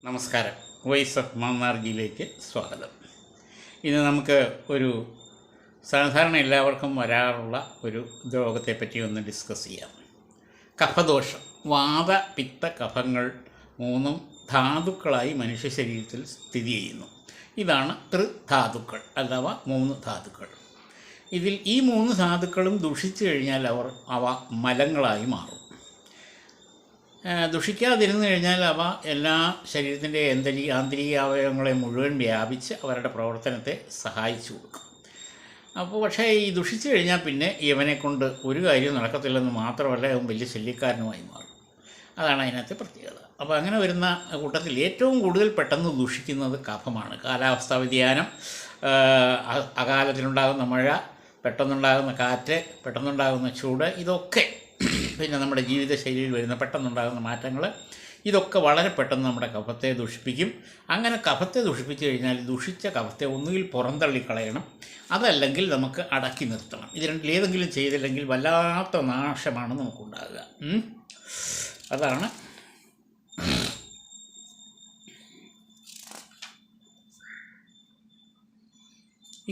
നമസ്കാരം. Voice of മാന്നാർജിയിലേക്ക് സ്വാഗതം. ഇന്ന് നമുക്ക് ഒരു സാധാരണ എല്ലാവർക്കും വരാറുള്ള ഒരു രോഗത്തെപ്പറ്റി ഒന്ന് ഡിസ്കസ് ചെയ്യാം. കഫദോഷം. വാത പിത്ത കഫങ്ങൾ മൂന്നും ധാതുക്കളായി മനുഷ്യ ശരീരത്തിൽ സ്ഥിതി ചെയ്യുന്നു. ഇതാണ് ത്രിധാതുക്കൾ അഥവാ 3 ധാതുക്കൾ. ഇതിൽ ഈ 3 ധാതുക്കളും ദുഷിച്ചു കഴിഞ്ഞാൽ അവ മലങ്ങളായി മാറും. ദുഷിക്കാതിരുന്നു കഴിഞ്ഞാൽ അവ എല്ലാ ശരീരത്തിൻ്റെ ആന്തരിക അവയവങ്ങളെ മുഴുവൻ വ്യാപിച്ച് അവരുടെ പ്രവർത്തനത്തെ സഹായിച്ചു കൊടുക്കും. പക്ഷേ ഈ ദുഷിച്ചു കഴിഞ്ഞാൽ പിന്നെ ഇവനെ കൊണ്ട് ഒരു കാര്യം നടക്കത്തില്ലെന്ന് മാത്രമല്ല, അവൻ വലിയ ശല്യക്കാരനുമായി മാറും. അതാണ് അതിനകത്തെ പ്രത്യേകത. അപ്പോൾ അങ്ങനെ വരുന്ന കൂട്ടത്തിൽ ഏറ്റവും കൂടുതൽ പെട്ടെന്ന് ദുഷിക്കുന്നത് കഫമാണ്. കാലാവസ്ഥാ വ്യതിയാനം, അകാലത്തിലുണ്ടാകുന്ന മഴ, പെട്ടെന്നുണ്ടാകുന്ന കാറ്റ്, പെട്ടെന്നുണ്ടാകുന്ന ചൂട്, ഇതൊക്കെ പിന്നെ നമ്മുടെ ജീവിതശൈലിയിൽ വരുന്ന പെട്ടെന്നുണ്ടാകുന്ന മാറ്റങ്ങൾ, ഇതൊക്കെ വളരെ പെട്ടെന്ന് നമ്മുടെ കഫത്തെ ദുഷിപ്പിക്കും. അങ്ങനെ കഫത്തെ ദുഷിപ്പിച്ചു കഴിഞ്ഞാൽ ദുഷിച്ച കഫത്തെ ഒന്നുകിൽ പുറന്തള്ളിക്കളയണം, അതല്ലെങ്കിൽ നമുക്ക് അടക്കി നിർത്തണം. ഇത് രണ്ടിൽ ഏതെങ്കിലും ചെയ്തില്ലെങ്കിൽ വല്ലാത്ത നാശമാണ് നമുക്കുണ്ടാകുക. അതാണ്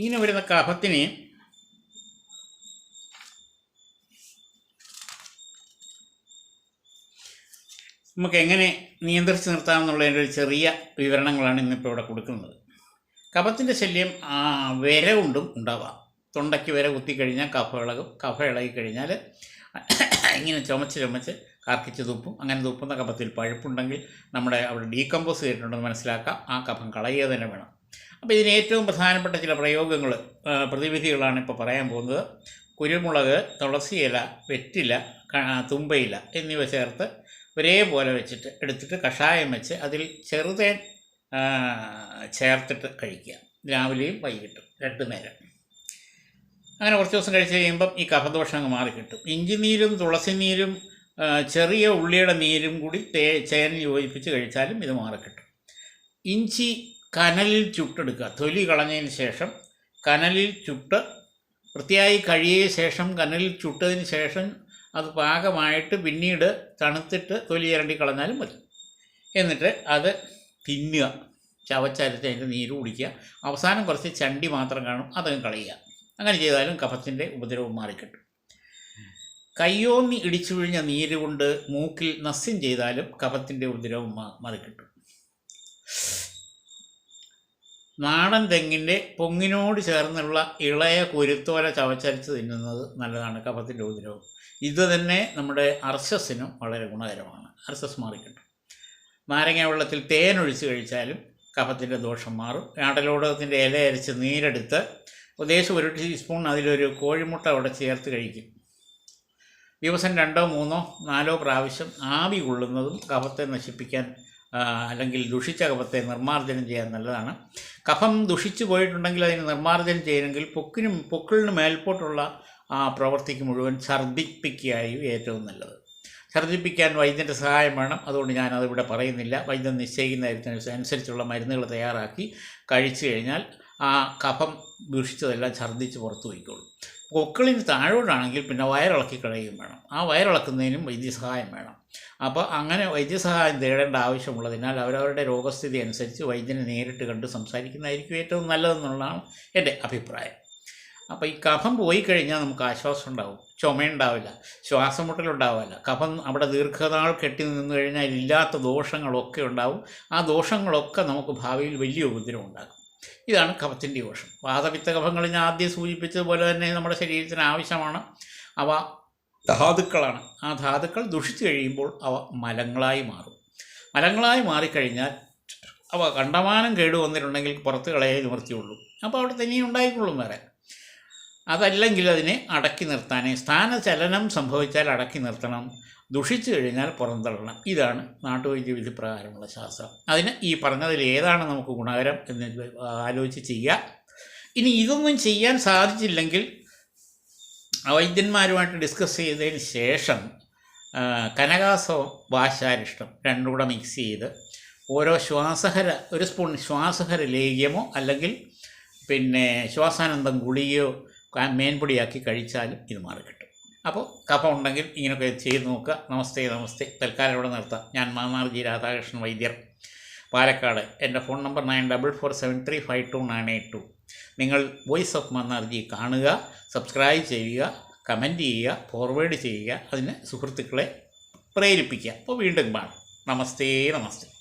ഇങ്ങനെ വരുന്ന കഫത്തിനെ നമുക്ക് എങ്ങനെ നിയന്ത്രിച്ച് നിർത്താമെന്നുള്ളതിൻ്റെ ഒരു ചെറിയ വിവരണങ്ങളാണ് ഇന്നിപ്പോൾ ഇവിടെ കൊടുക്കുന്നത്. കഫത്തിൻ്റെ ശല്യം വിര കൊണ്ടും ഉണ്ടാവാം. തൊണ്ടയ്ക്ക് വിര കുത്തിക്കഴിഞ്ഞാൽ കഫ ഇളകിക്കഴിഞ്ഞാൽ ഇങ്ങനെ ചുമച്ച് കാർക്കിച്ച് തുപ്പും. അങ്ങനെ തുപ്പുന്ന കഫത്തിൽ പഴുപ്പുണ്ടെങ്കിൽ നമ്മുടെ അവിടെ ഡീകമ്പോസ് ചെയ്തിട്ടുണ്ടെന്ന് മനസ്സിലാക്കാം. ആ കഫം കളയുക തന്നെ വേണം. അപ്പോൾ ഇതിന് ഏറ്റവും പ്രധാനപ്പെട്ട ചില പ്രയോഗങ്ങൾ, പ്രതിവിധികളാണ് ഇപ്പോൾ പറയാൻ പോകുന്നത്. കുരുമുളക്, തുളസിയില, വെറ്റില, തുമ്പയില എന്നിവ ചേർത്ത് ഒരേപോലെ എടുത്തിട്ട് കഷായം വെച്ച് അതിൽ ചെറുതേൻ ചേർത്തിട്ട് കഴിക്കുക. രാവിലെയും വൈകിട്ടും 2 നേരം. അങ്ങനെ കുറച്ച് ദിവസം കഴിച്ച് കഴിയുമ്പം ഈ കഫദോഷം അങ്ങ് മാറിക്കിട്ടും. ഇഞ്ചിനീരും തുളസിനീരും ചെറിയ ഉള്ളിയുടെ നീരും കൂടി ചേർന്ന് യോജിപ്പിച്ച് കഴിച്ചാലും ഇത് മാറിക്കിട്ടും. ഇഞ്ചി കനലിൽ ചുട്ടെടുക്കുക. തൊലി കളഞ്ഞതിന് ശേഷം കനലിൽ ചുട്ട് വൃത്തിയായി കഴിയ ശേഷം കനലിൽ ചുട്ടതിന് ശേഷം അത് പാകമായിട്ട് പിന്നീട് തണുത്തിട്ട് തൊലി ഇരണ്ടി കളഞ്ഞാലും മതി. എന്നിട്ട് അത് തിന്നുക, ചവച്ചരച്ച് അതിൻ്റെ നീര് കുടിക്കുക. അവസാനം കുറച്ച് ചണ്ടി മാത്രം കാണും, അതങ്ങ് കളയുക. അങ്ങനെ ചെയ്താലും കഫത്തിൻ്റെ ഉപദ്രവം മാറിക്കിട്ടും. കയ്യോന്നി ഇടിച്ചു പിഴിഞ്ഞ നീര് കൊണ്ട് മൂക്കിൽ നസ്യം ചെയ്താലും കഫത്തിൻ്റെ ഉപദ്രവം മാറിക്കിട്ടും. നാടൻ തെങ്ങിൻ്റെ പൊങ്ങിനോട് ചേർന്നുള്ള ഇളയ കുരുത്തോല ചവച്ചരച്ച് തിന്നുന്നത് നല്ലതാണ് കഫത്തിൻ്റെ ഉപദ്രവം. ഇത് തന്നെ നമ്മുടെ അർശസിനും വളരെ ഗുണകരമാണ്. അർശസ് മാറിക്കിട്ടും. നാരങ്ങ വെള്ളത്തിൽ തേനൊഴിച്ച് കഴിച്ചാലും കഫത്തിൻ്റെ ദോഷം മാറും. ആടലോടകത്തിൻ്റെ ഇല അരച്ച് നീരെടുത്ത് ഉദ്ദേശം 1 ടീസ്പൂൺ അതിലൊരു കോഴിമുട്ട അവിടെ ചേർത്ത് കഴിക്കും. ദിവസം 2, 3, 4 പ്രാവശ്യം ആവി കൊള്ളുന്നതും കഫത്തെ നശിപ്പിക്കാൻ അല്ലെങ്കിൽ ദുഷിച്ച കഫത്തെ നിർമ്മാർജ്ജനം ചെയ്യാൻ നല്ലതാണ്. കഫം ദുഷിച്ചു പോയിട്ടുണ്ടെങ്കിൽ അതിന് നിർമ്മാർജ്ജനം ചെയ്യണമെങ്കിൽ പൊക്കിളിന് മേൽപോട്ടുള്ള പ്രവൃത്തിക്ക് മുഴുവൻ ഛർദ്ദിപ്പിക്കുകയായി ഏറ്റവും നല്ലത്. ഛർദ്ദിപ്പിക്കാൻ വൈദ്യൻ്റെ സഹായം വേണം. അതുകൊണ്ട് ഞാനതിവിടെ പറയുന്നില്ല. വൈദ്യൻ നിശ്ചയിക്കുന്നതിനനുസരിച്ചുള്ള മരുന്നുകൾ തയ്യാറാക്കി കഴിച്ചു കഴിഞ്ഞാൽ ആ കഫം ദുഷിച്ചതെല്ലാം ഛർദ്ദിച്ച് പുറത്തു പോയിക്കോളും. പൊക്കിളിന് താഴോട്ടാണെങ്കിൽ പിന്നെ വയറിളക്കി കളയുകയും വേണം. ആ വയറിളക്കുന്നതിനും വൈദ്യസഹായം വേണം. അപ്പോൾ അങ്ങനെ വൈദ്യസഹായം തേടേണ്ട ആവശ്യമുള്ളതിനാൽ അവരവരുടെ രോഗസ്ഥിതി അനുസരിച്ച് വൈദ്യനെ നേരിട്ട് കണ്ട് സംസാരിക്കുന്നതായിരിക്കും ഏറ്റവും നല്ലതെന്നുള്ളതാണ് എൻ്റെ അഭിപ്രായം. അപ്പോൾ ഈ കഫം പോയി കഴിഞ്ഞാൽ നമുക്ക് ആശ്വാസം ഉണ്ടാവും. ചുമയുണ്ടാവില്ല, ശ്വാസം മുട്ടലുണ്ടാവില്ല. കഫം അവിടെ ദീർഘനാൾ കെട്ടി നിന്ന് കഴിഞ്ഞാൽ ഇല്ലാത്ത ദോഷങ്ങളൊക്കെ ഉണ്ടാവും. ആ ദോഷങ്ങളൊക്കെ നമുക്ക് ഭാവിയിൽ വലിയ ഉപദ്രവം ഉണ്ടാകും. ഇതാണ് കഫത്തിൻ്റെ ദോഷം. വാതപിത്ത കഫങ്ങൾ ഞാൻ ആദ്യം സൂചിപ്പിച്ചതുപോലെ തന്നെ നമ്മുടെ ശരീരത്തിന് ആവശ്യമാണ്. അവ ധാതുക്കളാണ്. ആ ധാതുക്കൾ ദുഷിച്ചു കഴിയുമ്പോൾ അവ മലങ്ങളായി മാറും. മലങ്ങളായി മാറിക്കഴിഞ്ഞാൽ അവ കണ്ടമാനം കേടുവന്നിട്ടുണ്ടെങ്കിൽ പുറത്ത് കളയേ നിവൃത്തിയുള്ളൂ. അപ്പോൾ അവിടെ തനിയെ ഉണ്ടായിക്കൊള്ളും വേറെ. അതല്ലെങ്കിൽ അതിനെ അടക്കി നിർത്താനേ, സ്ഥാനചലനം സംഭവിച്ചാൽ അടക്കി നിർത്തണം, ദുഷിച്ചു കഴിഞ്ഞാൽ പുറന്തള്ളണം. ഇതാണ് നാട്ടുവൈദ്യ വിധി പ്രകാരമുള്ള ശാസ്ത്രം. അതിന് ഈ പറഞ്ഞതിൽ ഏതാണ് നമുക്ക് ഗുണകരം എന്ന് ആലോചിച്ച് ചെയ്യുക. ഇനി ഇതൊന്നും ചെയ്യാൻ സാധിച്ചില്ലെങ്കിൽ വൈദ്യന്മാരുമായിട്ട് ഡിസ്കസ് ചെയ്തതിന് ശേഷം കനകാസവും വാശാരിഷ്ടം 2 കൂടെ മിക്സ് ചെയ്ത് ഓരോ 1 സ്പൂൺ ശ്വാസഹര ലേഹ്യമോ അല്ലെങ്കിൽ ശ്വാസാനന്ദം ഗുളികയോ മേൻപൊടിയാക്കി കഴിച്ചാലും ഇത് മാറിക്കിട്ടും. അപ്പോൾ കഫം ഉണ്ടെങ്കിൽ ഇങ്ങനെയൊക്കെ ചെയ്ത് നോക്കുക. നമസ്തേ. തൽക്കാലം ഇവിടെ നിർത്താം. ഞാൻ മാന്നാർ ജി രാധാകൃഷ്ണൻ വൈദ്യർ. പാലക്കാട്. എൻ്റെ ഫോൺ നമ്പർ 9447352982. നിങ്ങൾ വോയിസ് ഓഫ് മന്നാർജി കാണുക, സബ്സ്ക്രൈബ് ചെയ്യുക, കമൻറ്റ് ചെയ്യുക, ഫോർവേഡ് ചെയ്യുക, അതിന് സുഹൃത്തുക്കളെ പ്രേരിപ്പിക്കുക. അപ്പോൾ വീണ്ടും കാണാം. നമസ്തേ.